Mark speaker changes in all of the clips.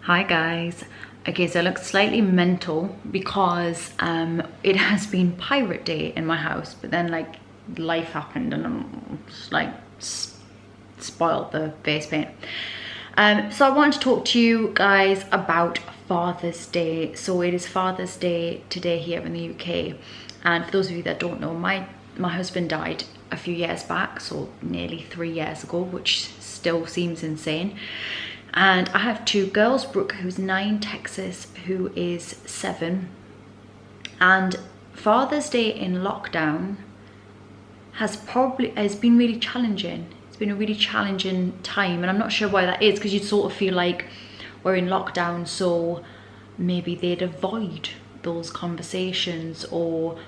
Speaker 1: Hi guys. Okay, so I look slightly mental because it has been Pirate Day in my house, but then like life happened and I'm just like spoiled the face paint. So I wanted to talk to you guys about Father's Day. So it is Father's Day today here in the UK, and for those of you that don't know, my husband died a few years back, so nearly 3 years ago, which still seems insane. And I have two girls, Brooke, who's 9, Texas, who is 7. And Father's Day in lockdown has been really challenging. It's been a really challenging time, and I'm not sure why that is, because you'd sort of feel like we're in lockdown, so maybe they'd avoid those conversations or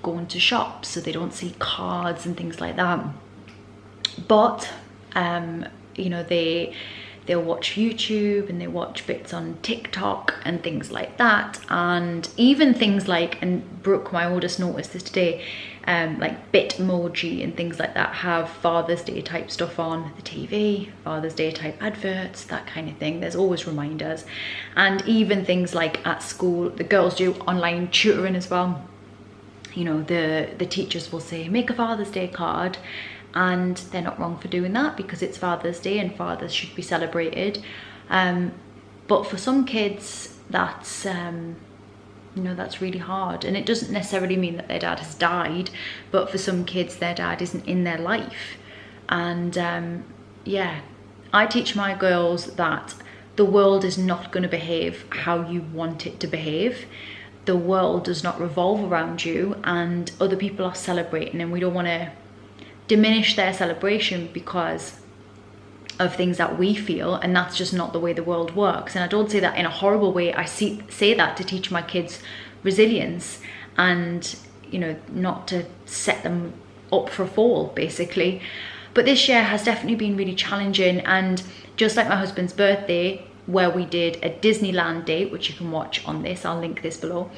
Speaker 1: going to shops so they don't see cards and things like that. But you know, they'll watch YouTube and they watch bits on TikTok and things like that, and even things like, and Brooke, my oldest, noticed this today, like Bitmoji and things like that have Father's Day type stuff on the TV, Father's Day type adverts, that kind of thing. There's always reminders. And even things like at school, the girls do online tutoring as well. You know, the teachers will say, make a Father's Day card, and they're not wrong for doing that because it's Father's Day and fathers should be celebrated. But for some kids, that's you know, that's really hard, and it doesn't necessarily mean that their dad has died, but for some kids their dad isn't in their life. And yeah, I teach my girls that the world is not going to behave how you want it to behave. The world does not revolve around you, and other people are celebrating, and we don't want to diminish their celebration because of things that we feel, and that's just not the way the world works. And I don't say that in a horrible way. I say that to teach my kids resilience, and you know, not to set them up for a fall, basically. But this year has definitely been really challenging, and just like my husband's birthday, where we did a Disneyland date, which you can watch on this, I'll link this below,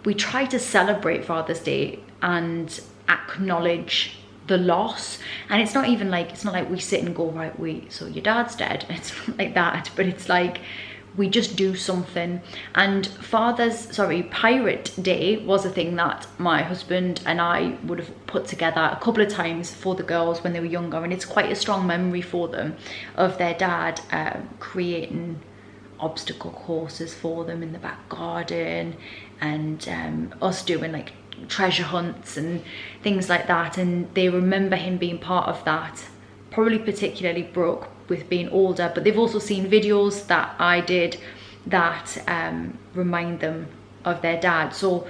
Speaker 1: we try to celebrate Father's Day and acknowledge the loss. And it's not even like, it's not like we sit and go, right, so your dad's dead. It's not like that, but it's like we just do something. And Pirate Day was a thing that my husband and I would have put together a couple of times for the girls when they were younger, and it's quite a strong memory for them of their dad creating obstacle courses for them in the back garden, and us doing like treasure hunts and things like that. And they remember him being part of that, probably particularly Brooke with being older, but they've also seen videos that I did that remind them of their dad. So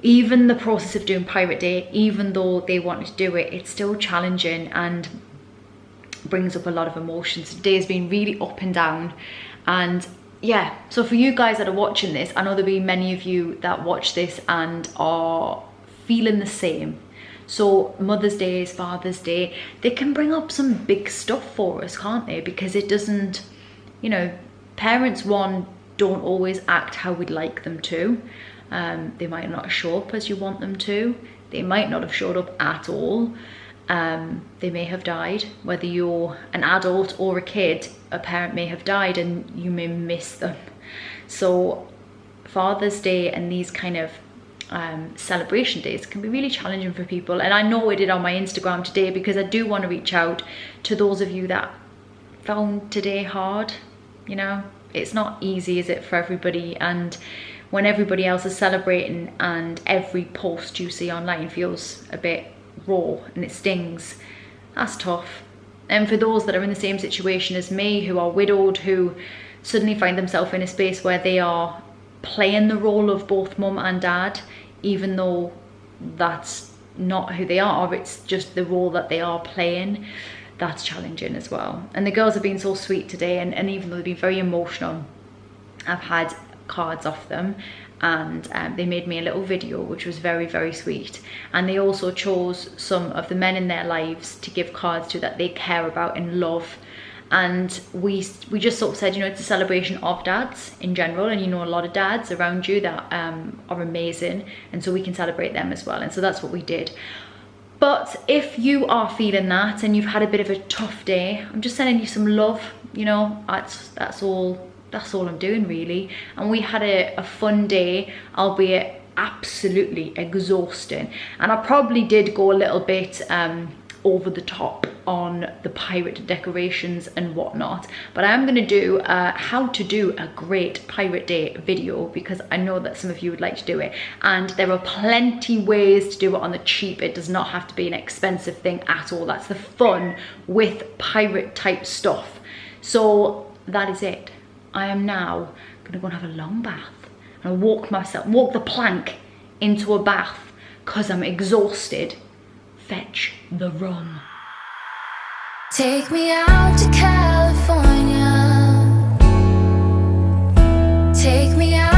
Speaker 1: even the process of doing Pirate Day, even though they wanted to do it, it's still challenging and brings up a lot of emotions. Today has been really up and down. And yeah, so for you guys that are watching this, I know there'll be many of you that watch this and are feeling the same. So Mother's Day, Father's Day, they can bring up some big stuff for us, can't they? Because it doesn't, you know, parents, one, don't always act how we'd like them to. They might not show up as you want them to. They might not have showed up at all. They may have died. Whether you're an adult or a kid, a parent may have died and you may miss them. So Father's Day and these kind of celebration days can be really challenging for people. And I know I did on my Instagram today, because I do want to reach out to those of you that found today hard. You know, it's not easy, is it, for everybody? And when everybody else is celebrating and every post you see online feels a bit raw and it stings, that's tough. And for those that are in the same situation as me, who are widowed, who suddenly find themselves in a space where they are playing the role of both mum and dad, even though that's not who they are, it's just the role that they are playing, that's challenging as well. And the girls have been so sweet today, and even though they've been very emotional, I've had cards off them, and they made me a little video, which was very, very sweet. And they also chose some of the men in their lives to give cards to that they care about and love. And we just sort of said, you know, it's a celebration of dads in general, and you know, a lot of dads around you that are amazing, and so we can celebrate them as well. And so that's what we did. But if you are feeling that and you've had a bit of a tough day, I'm just sending you some love, you know, that's all I'm doing really. And we had a fun day, albeit absolutely exhausting. And I probably did go a little bit over the top on the pirate decorations and whatnot, but I am going to do how to do a great pirate day video, because I know that some of you would like to do it, and there are plenty ways to do it on the cheap. It does not have to be an expensive thing at all. That's the fun with pirate type stuff. So that is it. I am now going to go and have a long bath and walk the plank into a bath because I'm exhausted. Fetch the rum.
Speaker 2: Take me out to California. Take me out.